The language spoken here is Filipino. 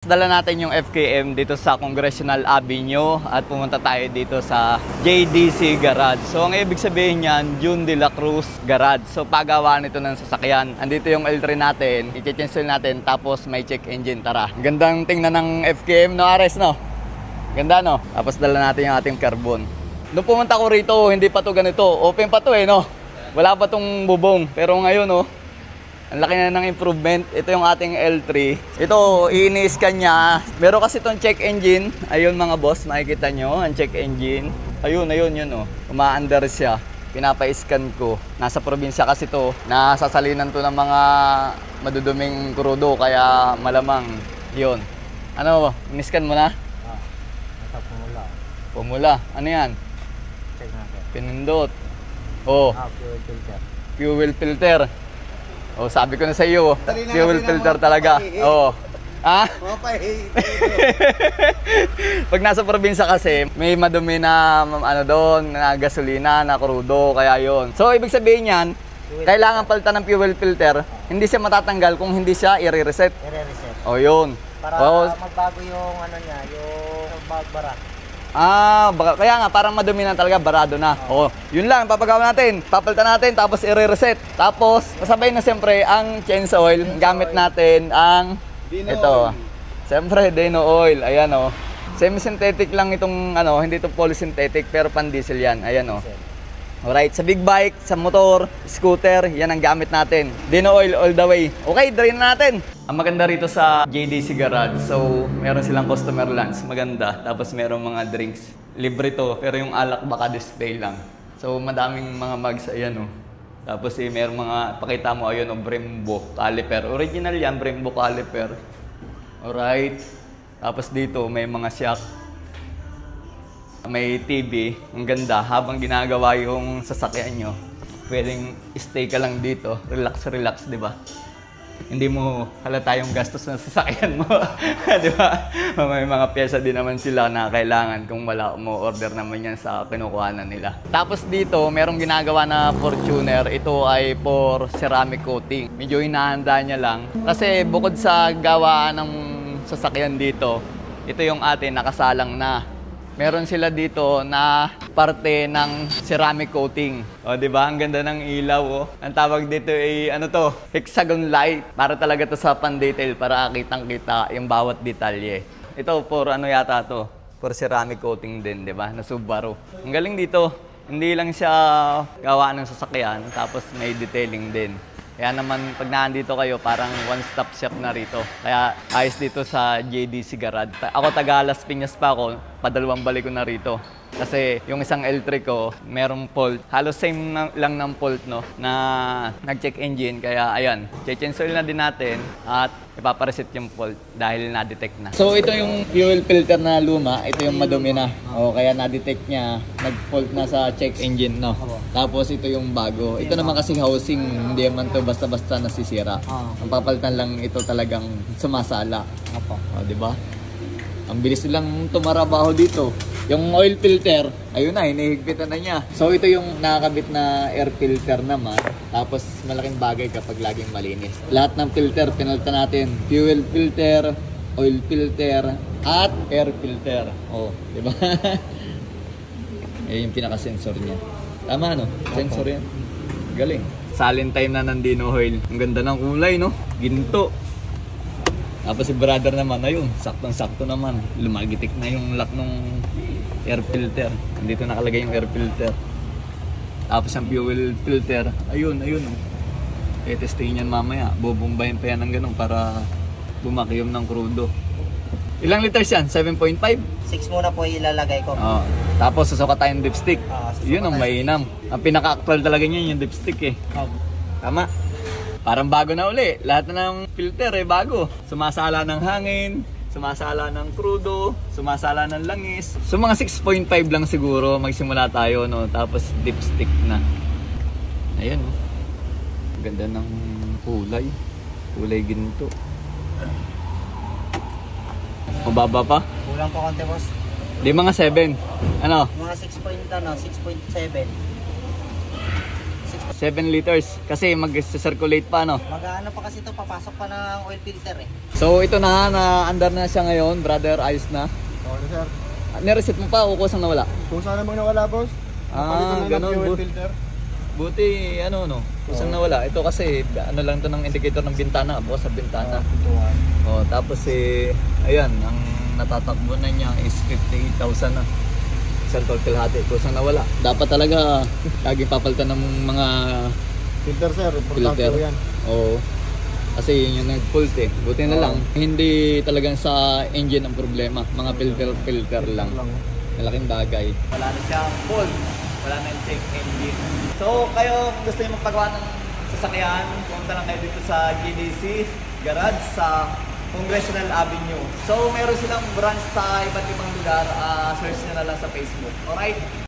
Dala natin yung FKM dito sa Congressional Avenue at pumunta tayo dito sa JDC Garage. So ang ibig sabihin niyan, June de la Cruz Garage. So pagawaan ito ng sasakyan. Andito yung L3 natin, i-cancel natin tapos may check engine. Tara. Gandang tingnan ng FKM no, Ares no? Ganda no? Tapos dala natin yung ating carbon. Nung pumunta ko rito, hindi pa to ganito. Open pa to eh no? Wala pa tong bubong. Pero ngayon no, ang laki na ng improvement. Ito yung ating L3. Ito, i-scan niya. Meron kasi itong check engine. Ayun mga boss, makikita nyo ang check engine. Ayun, yun oh. Uma-under siya. Pinapa-scan ko. Nasa probinsya kasi to. Nasasalinan to ng mga maduduming krudo. Kaya malamang yun. Ano, in-scan mo na? Pumula. Pumula. Ano yan? Check natin. Pinindot. Oh. Fuel filter. Fuel filter. Oh, sabi ko na sa iyo, fuel filter talaga. Oo. Ah? Pag nasa probinsya kasi, may madumi na ano doon, na gasolina, na krudo, kaya yon. So, ibig sabihin yan, kailangan palitan ng fuel filter. Hindi siya matatanggal kung hindi siya i-reset. I-reset. Oh, yun. Para Oh, magbago yung ano niya, yung bagbara. kaya nga parang madumi na talaga, barado na. Oh, yun lang papagawa natin. Papalitan natin tapos i-reset. Tapos kasabay na siyempre ang change oil. Gamit natin ang ito. Siyempre Dino oil. Ayan oh. Semi-synthetic lang itong ano, hindi ito polysynthetic pero pan-diesel yan. Ayan oh. Alright, sa big bike, sa motor, scooter, yan ang gamit natin. Dino oil all the way. Okay, drain na natin. Ang maganda rito sa JDC Garage, so meron silang customer lunch, maganda. Tapos meron mga drinks. Libre to, pero yung alak baka display lang. So madaming mga mugs, ayan oh. Tapos meron mga, pakita mo, ayun oh, Brembo caliper. Original yan, Brembo caliper. Alright. Tapos dito may mga shock. May TV, ang ganda. Habang ginagawa yung sasakyan nyo, pwedeng stay ka lang dito, relax, di ba? Hindi mo halata yung gastos ng sasakyan mo, di ba? May mga pyesa din naman sila na kailangan kung wala mo order naman yan sa kinukuhanan nila. Tapos dito, merong ginagawa na Fortuner. Ito ay for ceramic coating. Medyo hinahanda niya lang. Kasi bukod sa gawaan ng sasakyan dito, ito yung atin nakasalang na. Meron sila dito na parte ng ceramic coating. O, di ba? Ang ganda ng ilaw, oh. Ang tawag dito ay, ano to? Hexagon light. Para talaga to sa pan-detail, para kitang-kita yung bawat detalye. Ito, for ano yata to? For ceramic coating din, di ba? Na Subaru. Ang galing dito. Hindi lang siya gawa ng sasakyan, tapos may detailing din. Kaya naman, pag naandito kayo, parang one-stop shop na rito. Kaya ayos dito sa JDC Garage. Ako taga Las Piñas pa ako, padalawang balik ko na rito. Kasi yung isang L3 ko, merong fault. Halos same lang ng fault, no? Na nag-check engine. Kaya ayan, check oil na din natin at ipapareset yung fault dahil na-detect na. So ito yung fuel filter na luma. Ito yung madumi na. O, kaya na-detect niya, nag-fault na sa check engine, no? Tapos ito yung bago. Ito naman kasi housing, hindi naman to basta-basta nasisira. Ang papalitan lang ito talagang sumasala. O, di ba? Ang bilis lang tumarabaho dito. Yung oil filter, ayun na, hinihigpitan na niya. So ito yung nakakabit na air filter naman. Tapos malaking bagay kapag laging malinis. Lahat ng filter, pinalitan natin. Fuel filter, oil filter, at air filter. Oh, di ba? Yan yung pinaka-sensor niya. Tama, no? Sensor yan. Galing. Silent time na ng Dino oil. Ang ganda ng kulay, no? Ginto. Tapos si brother naman, ayun, saktong-sakto naman. Lumagitik na yung lock ng air filter. Dito nakalagay yung air filter. Tapos ang fuel filter, ayun oh. Testingin yan mamaya. Bubumbahin pa yan ng ganun para bumakyom ng krudo. Ilang liters yan? 7.5? 6 muna po ilalagay ko. Oh. Tapos susuka tayong dipstick. Yun ang mainam. Ang pinaka-actual talaga niyan yung dipstick eh. Tama? Parang bago na uli. Lahat na ng filter eh bago. Sumasala ng hangin, sumasala ng krudo, sumasala ng langis. So mga 6.5 lang siguro magsimula tayo, no? Tapos dipstick na. Ayan, no? Ganda ng kulay. Kulay ginto. Mababa pa? Kulang po konti, boss. Di mga 7. Ano? Mga 6.7. 6.7 7 liters. Kasi mag-circulate pa, no? Mag-ano pa kasi ito, papasok pa ng oil filter eh. So, ito na andar na siya ngayon. Brother, ayos na. Okay, sir. Nireset mo pa o kusang nawala? Kung saan namang nawala, boss? Ah, Napalitan na ng ganun, fuel boss. filter. Buti, ano, no? Kusang nawala. Ito kasi, ano lang to ng indicator ng bintana. Bukas sa bintana. Pintuan. Oh, tapos ayan, ang natatakbo na niya is 58,000 na. Isang kalahati. Kusang nawala. Dapat talaga, lagi papalitan ng mga Filter, sir. Importante filter. po yan. Oo. Kasi yun yung nag-fault eh. Buti na lang, hindi talagang sa engine ang problema. Mga filter lang. Malaking bagay. Wala na siyang fault. Wala na yung check engine. So, kayo kung gusto nyo magpagawa ng sasakyan, pumunta lang kayo dito sa GDC Garage sa Congressional Avenue. So, meron silang branch sa iba't ibang lugar. Search nyo na lang sa Facebook. Alright?